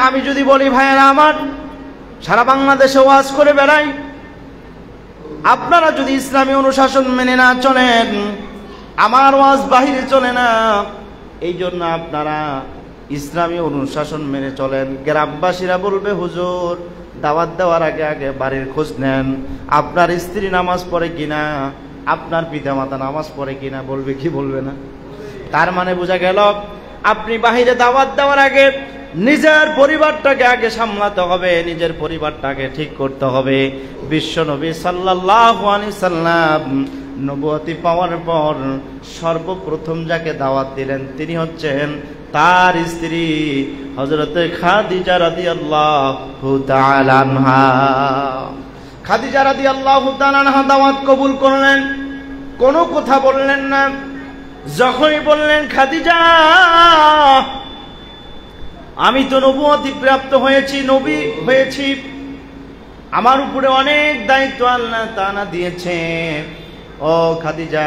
আমি যদি বলি ভাইয়েরা আমার, সারা বাংলাদেশে ওয়াজ করে বেড়াই, আপনারা যদি ইসলামী অনুশাসন মেনে না চলেন, আমার ওয়াজ বাহিরে চলে না। এই জন্য আপনারা ইসলামী অনুশাসন মেনে চলেন। গ্রামবাসীরা বলবে হুজুর দাওয়াত দেওয়ার আগে আগে বাড়ির খোঁজ নেন, আপনার স্ত্রী নামাজ পড়ে কিনা, আপনার পিতামাতা নামাজ পড়ে কিনা, বলবে কি বলবে না? তার মানে বোঝা গেল আপনি বাহিরে দাওয়াত দেওয়ার আগে নিজের পরিবারটাকে আগে সামলাতে হবে, নিজের পরিবারটাকে ঠিক করতে হবে। বিশ্বনবী সাল্লাল্লাহু আলাইহি সাল্লাম নবুয়তি পাওয়ার পর সর্বপ্রথম যাকে দাওয়াত দিলেন তিনি হচ্ছেন তার স্ত্রী হযরতে খাদিজা রাদিয়াল্লাহু তাআলা আনহা। খাদিজা রাদিয়াল্লাহু তাআলা আনহা দাওয়াত কবুল করলেন, কোনো কথা বললেন না। যখনই বললেন খাদিজা আমি তো নবুয়তি প্রাপ্ত হয়েছি, নবী হয়েছি, আমার উপরে অনেক দায়িত্ব আল্লাহ তাআলা দিয়েছে, ও খাদিজা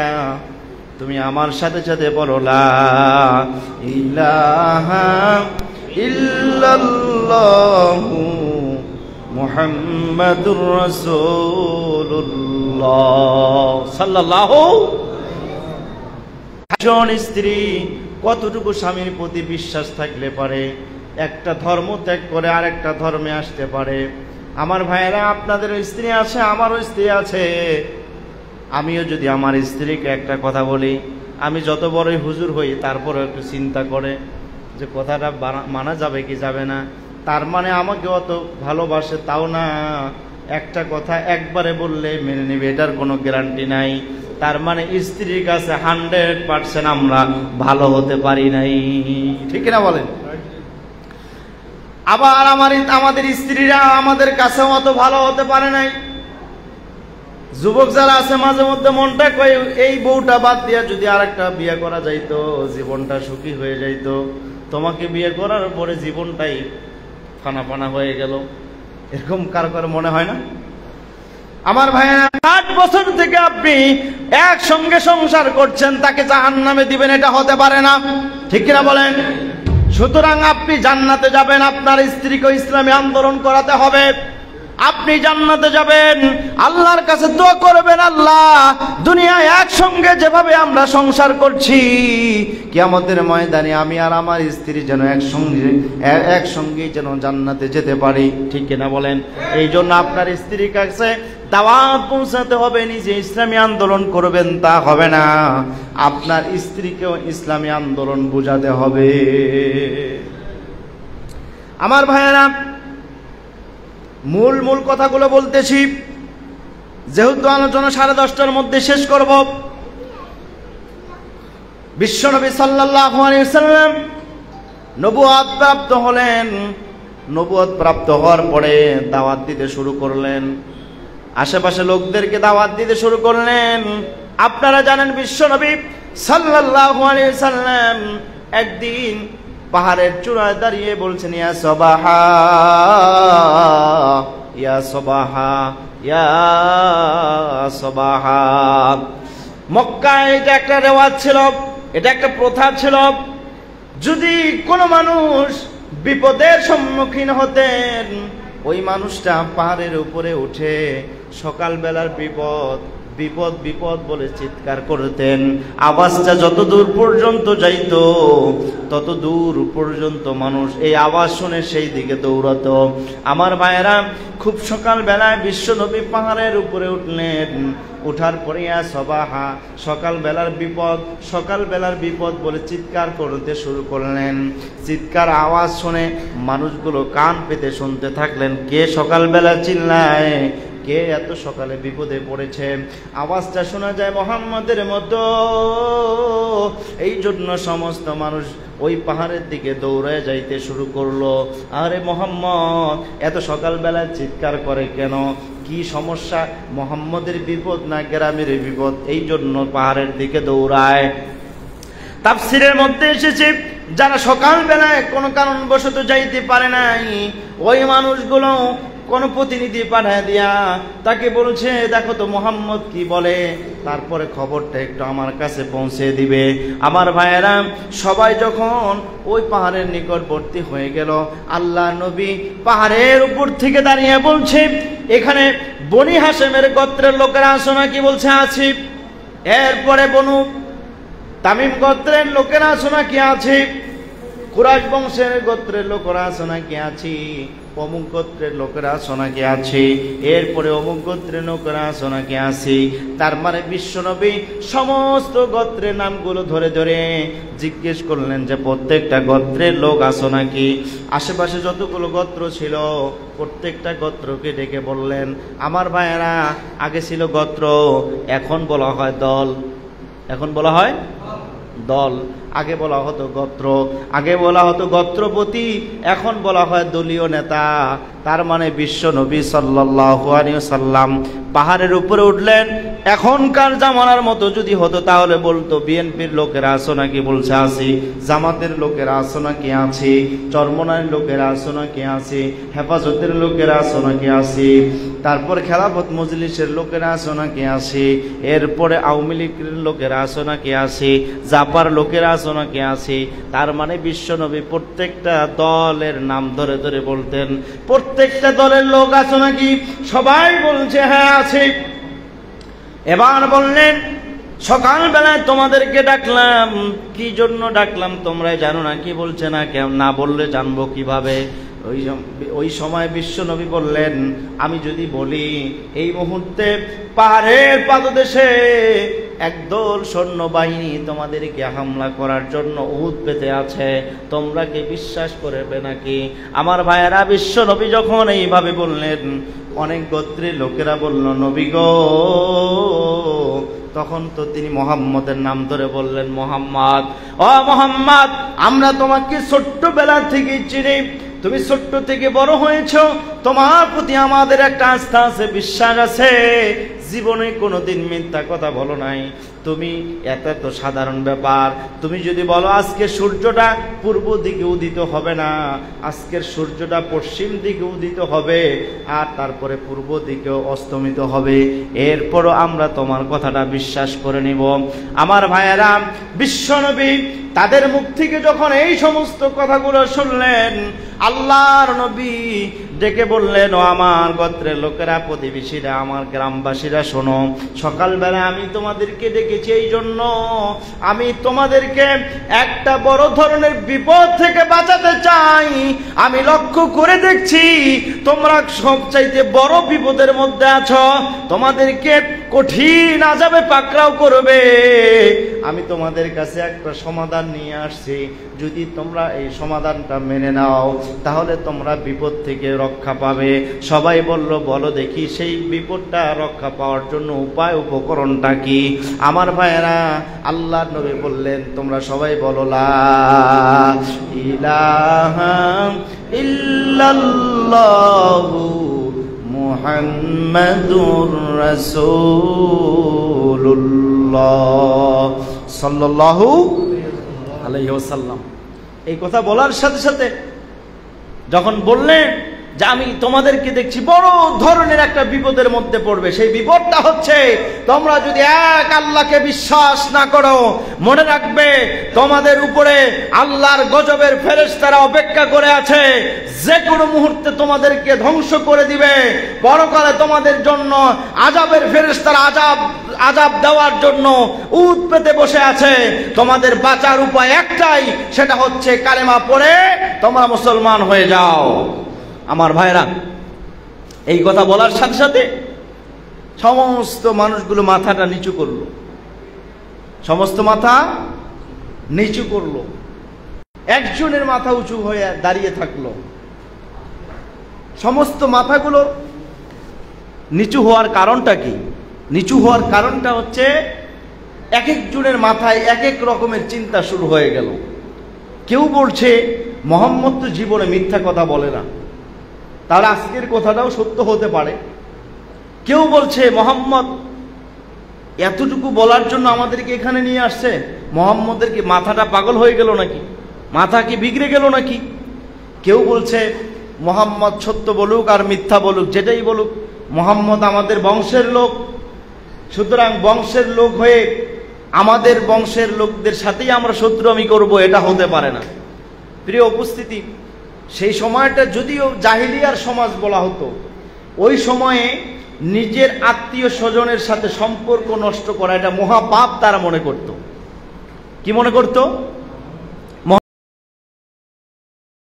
তুমি আমার সাথে সাথে বলো লা ইলাহা ইল্লাল্লাহু মুহাম্মাদুর রাসূলুল্লাহ সাল্লাল্লাহু। একজন স্ত্রী কতটুকু স্বামীর প্রতি বিশ্বাস থাকলে পারে একটা ধর্ম ত্যাগ করে আরেকটা ধর্মে আসতে পারে? আমার ভাইয়েরা, আপনাদেরও স্ত্রী আছে, আমারও স্ত্রী আছে। আমিও যদি আমার স্ত্রীকে একটা কথা বলি, আমি যত বড়ই হুজুর হই তারপরেও একটু চিন্তা করে যে কথাটা মানা যাবে কি যাবে না। তার মানে আমাকে অত ভালোবাসে তাও না, একটা কথা একবারে বললে মেনে নেবে এটার কোনো গ্যারান্টি নাই। তার মানে স্ত্রীর কাছে 100% আমরা ভালো হতে পারি নাই, ঠিক না বলেন? আবার আমাদের স্ত্রীরা আমাদের কাছে অত ভালো হতে পারে নাই। যুবক যারা আছে মাঝে মধ্যে মনটা কয় এই বউটা বাদ দিয়া যদি আরেকটা বিয়ে করা যাইতো জীবনটা সুখী হয়ে যাইতো। তোমাকে বিয়ে করার পরে জীবনটাই ফানা ফানা হয়ে গেল, এরকম কারো কারো মনে হয় না? আমার ভাইয়া 8 বছর থেকে আপনি একসঙ্গে সংসার করছেন, তাকে জাহান্নামে দিবেন, এটা হতে পারে না, ঠিক কিনা বলেন? সুতরাং আপনি জান্নাতে যাবেন, আপনার স্ত্রীকে ইসলামী আন্দোলন করাতে হবে। আপনি জান্নাতে যাবেন, আল্লাহর কাছে দোয়া করবেন, আল্লাহ দুনিয়ায় একসঙ্গে যেভাবে আমরা সংসার করছি কিয়ামতের ময়দানে আমি আর আমার স্ত্রী যেন একসঙ্গে যেন জান্নাতে যেতে পারি, ঠিক কিনা বলেন? এই জন্য আপনার স্ত্রীর কাছে দাওয়াত পৌঁছাতে হবে। নিজে ইসলামী আন্দোলন করবেন তা হবে না, আপনার স্ত্রীকেও ইসলামী আন্দোলন বোঝাতে হবে। আমার ভাইয়েরা, মূল কথাগুলো বলতেছি, যেহেতু আলোচনা 10:30টার মধ্যে শেষ করব। বিশ্বনবী সাল্লাল্লাহু আলাইহি ওয়াসাল্লাম নবুয়ত প্রাপ্ত হলেন। নবুয়ত প্রাপ্ত হওয়ার পরে দাওয়াত দিতে শুরু করলেন, আশেপাশে লোকদেরকে দাওয়াত দিতে শুরু করলেন। আপনারা জানেন বিশ্বনবী সাল্লাল্লাহু আলাইহি ওয়াসাল্লাম একদিন পাহাড়ের চূড়ায় দাঁড়িয়ে বলছেন ইয়া সবাহা ইয়া সবাহা ইয়া সবাহা। মক্কায় এটা একটা রেওয়াজ ছিল, এটা একটা প্রথা ছিল, যদি কোনো মানুষ বিপদের সম্মুখীন হতেন ওই মানুষটা পাহাড়ের উপরে উঠে সকালবেলার বিপদ বিপদ বিপদ বলে চিৎকার করতেন। আওয়াজটা যত দূর পর্যন্ত যাইতো তত দূর পর্যন্ত মানুষ এই আওয়াজ শুনে সেই দিকে দৌড়াতো। আমার ভাইয়েরা, খুব সকালবেলায় বিশ্বনবী পাহাড়ের উপরে উঠলেন। উঠার পরে সবাহা, সকালবেলার বিপদ বলে চিৎকার করতে শুরু করলেন। চিৎকার আওয়াজ শুনে মানুষগুলো কান পেতে শুনতে থাকলেন, কে সকালবেলা চিল্লায়, কে এত সকালে বিপদে পড়েছে। আওয়াজটা শোনা যায় মুহাম্মদের মতো। এই জন্য সমস্ত মানুষ ওই পাহাড়ের দিকে দৌড়ায় যাইতে শুরু করলো। আরে মুহাম্মদ এত সকালবেলা চিৎকার করে কেন, কি সমস্যা? মুহাম্মদের বিপদ না গ্রামের বিপদ? এই জন্য পাহাড়ের দিকে দৌড়ায়। তাফসীরের মধ্যে এসেছে যারা সকালবেলায় কোনো কারণবশত যাইতে পারে নাই ওই মানুষগুলো কোন প্রতিনিধি পাঠায় দিয়া তাকে বলছে, দেখো তো মুহাম্মদ কি বলে, তারপরে খবরটা একটু আমার কাছে পৌঁছে দিবে। আমার ভাইয়েরা, সবাই যখন ওই পাহাড়ের নিকটবর্তী হয়ে গেল, আল্লাহ নবী পাহাড়ের উপর থেকে দাঁড়িয়ে বলছে, এখানে বনি হাশেমের গোত্রের লোকেরা আছো নাকি? বলছে আছি। এরপরে বনু তামিম গোত্রের লোকেরা আছো নাকি? আছি। কুরাইশ বংশের গোত্রের লোকেরা আছো নাকি? আছি। অমুক গোত্রের লোকেরা আছো নাকি? আছি। এরপরে অমুক গোত্রের লোকেরা আছো নাকি? আছি। তার মানে বিশ্বনবী সমস্ত গোত্রের নামগুলো ধরে ধরে জিজ্ঞেস করলেন যে প্রত্যেকটা গোত্রের লোক আছো নাকি? আশেপাশে যতগুলো গোত্র ছিল প্রত্যেকটা গোত্রকে ডেকে বললেন। আমার ভাইয়েরা, আগে ছিল গোত্র, এখন বলা হয় দল। এখন বলা হয় দল। আগে বলা হতো গোত্র, আগে বলা হতো গোত্রপতি, এখন বলা হয় দলীয় নেতা। তার মানে বিশ্ব নবী সাল্লাল্লাহু আলাইহি ওয়াসাল্লাম পাহাড়ের উপরে উঠলেন। এখনকার জামানার মতো যদি হতো তাহলে বলতো বিএনপির লোকেরা আছো নাকি? বলছে আছি। জামাতের লোকেরা আছো নাকি? আছি। চরমনার লোকেরা আছো নাকি? আছি। হেফাজতের লোকেরা আছো নাকি? আছি। তারপর খেলাফত মজলিসের লোকেরা আছো নাকি? আছি। এরপরে আওয়ামী লীগের লোকেরা আছো নাকি? আছি। জাপার লোকেরা আছো নাকি? আছি। তার মানে বিশ্বনবী প্রত্যেকটা দলের নাম ধরে ধরে বলতেন, প্রত্যেকটা দলের লোক আছো নাকি? সবাই বলছে হ্যাঁ আছি। এবার বললেন, সকালবেলায় তোমাদেরকে ডাকলাম, কি জন্য ডাকলাম তোমরা জানো না? কি বলছে না, না বললে জানবো কিভাবে? ওই সময় বিশ্বনবী বললেন, আমি যদি বলি এই মুহূর্তে পাহাড়ের পাদদেশে একদল সৈন্যবাহিনী তোমাদেরকে হামলা করার জন্য উহুদ পেতে আছে, তোমরা কি বিশ্বাস করবে নাকি? আমার ভাইয়েরা, বিশ্বনবী যখন এইভাবে বললেন, অনেক গোত্রের লোকেরা বলল, নবী গো। তখন তো তিনি মুহাম্মদের নাম ধরে বললেন, মুহাম্মদ, ও মুহাম্মদ, আমরা তোমাকে ছোট্টবেলা থেকে চিনি, তুমি ছোট্ট থেকে বড় হয়েছ, তোমার প্রতি আমাদের একটা আস্থা আছে, বিশ্বাস আছে, জীবনে কোনোদিন মিথ্যা কথা বলো নাই। তুমি এত তো সাধারণ ব্যাপার, তুমি যদি বলো আজকে সূর্যটা পূর্ব দিকে উদিত হবে না, আজকের সূর্যটা পশ্চিম দিকে উদিত হবে, আর তারপরে পূর্ব দিকেও অস্তমিত হবে, এরপরও আমরা তোমার কথাটা বিশ্বাস করে নিব। আমার ভাইয়েরা, বিশ্বনবী তাদের মুখ থেকে যখন এই সমস্ত কথাগুলো শুনলেন, আল্লাহর নবী ডেকে বললেন, ও আমার গোত্রের লোকেরা, প্রতিবেশীরা, আমার গ্রামবাসীরা, শোনো, সকালবেলা আমি তোমাদেরকে ডেকেছি এই জন্য, আমি তোমাদেরকে একটা বড় ধরনের বিপদ থেকে বাঁচাতে চাই। আমি লক্ষ্য করে দেখছি তোমরা সবচাইতে বড় বিপদের মধ্যে আছো, তোমাদেরকে কঠিন আযাবে পাকড়াও করবে। আমি তোমাদের কাছে একটা সমাধান নিয়ে আসছি, যদি তোমরা এই সমাধানটা মেনে নাও তাহলে তোমরা বিপদ থেকে রক্ষা পাবে। সবাই বলল, বলো দেখি সেই বিপদটা রক্ষা পাওয়ার জন্য উপায় উপকরণটা কি? আমার ভাইয়েরা, আল্লাহর নবী বললেন, তোমরা সবাই বলো, লা ইলাহা ইল্লাল্লাহু মুহাম্মাদুর রাসূলুল্লাহ সাল্লাল্লাহু আলাইহি ওয়াসাল্লাম। এই কথা বলার সাথে সাথে যখন বললেন যে আমি তোমাদেরকে দেখছি বড় ধরনের একটা বিপদের মধ্যে পড়বে, সেই বিপদটা হচ্ছে তোমরা যদি এক আল্লাহকে বিশ্বাস না করো, মনে রাখবে তোমাদের উপরে আল্লাহর গজবের ফেরেশতারা অপেক্ষা করে আছে, যে কোনো মুহূর্তে তোমাদেরকে ধ্বংস করে দিবে। পরকালে তোমাদের জন্য আযাবের ফেরেশতারা আযাব দেওয়ার জন্য উট পেতে বসে আছে। তোমাদের বাঁচার উপায় একটাই, সেটা হচ্ছে কালেমা পড়ে তোমরা মুসলমান হয়ে যাও। আমার ভাইরা, এই কথা বলার সাথে সাথে সমস্ত মানুষগুলো মাথাটা নিচু করলো, সমস্ত মাথা নিচু করলো, একজনের মাথা উঁচু হয়ে দাঁড়িয়ে থাকলো। সমস্ত মাথাগুলো নিচু হওয়ার কারণটা কি? নিচু হওয়ার কারণটা হচ্ছে এক একজনের মাথায় এক এক রকমের চিন্তা শুরু হয়ে গেল। কেউ বলছে মুহাম্মদ তো জীবনে মিথ্যা কথা বলে না, তার আজকের কথাটাও সত্য হতে পারে। কেউ বলছে মুহাম্মদ এতটুকু বলার জন্য আমাদেরকে এখানে নিয়ে আসছে, মুহাম্মদের কি মাথাটা পাগল হয়ে গেল নাকি, মাথা কি বিগড়ে গেল নাকি? কেউ বলছে মুহাম্মদ সত্য বলুক আর মিথ্যা বলুক, যেটাই বলুক, মুহাম্মদ আমাদের বংশের লোক, সুতরাং বংশের লোক হয়ে আমাদের বংশের লোকদের সাথেই আমরা শত্রুমি করব, এটা হতে পারে না। প্রিয় উপস্থিতি, সেই সময়টা যদিও জাহিলিয়ার সমাজ বলা হতো, ওই সময়ে নিজের আত্মীয় স্বজনের সাথে সম্পর্ক নষ্ট করা এটা মহাপাপ তারা মনে করত। কি মনে করত?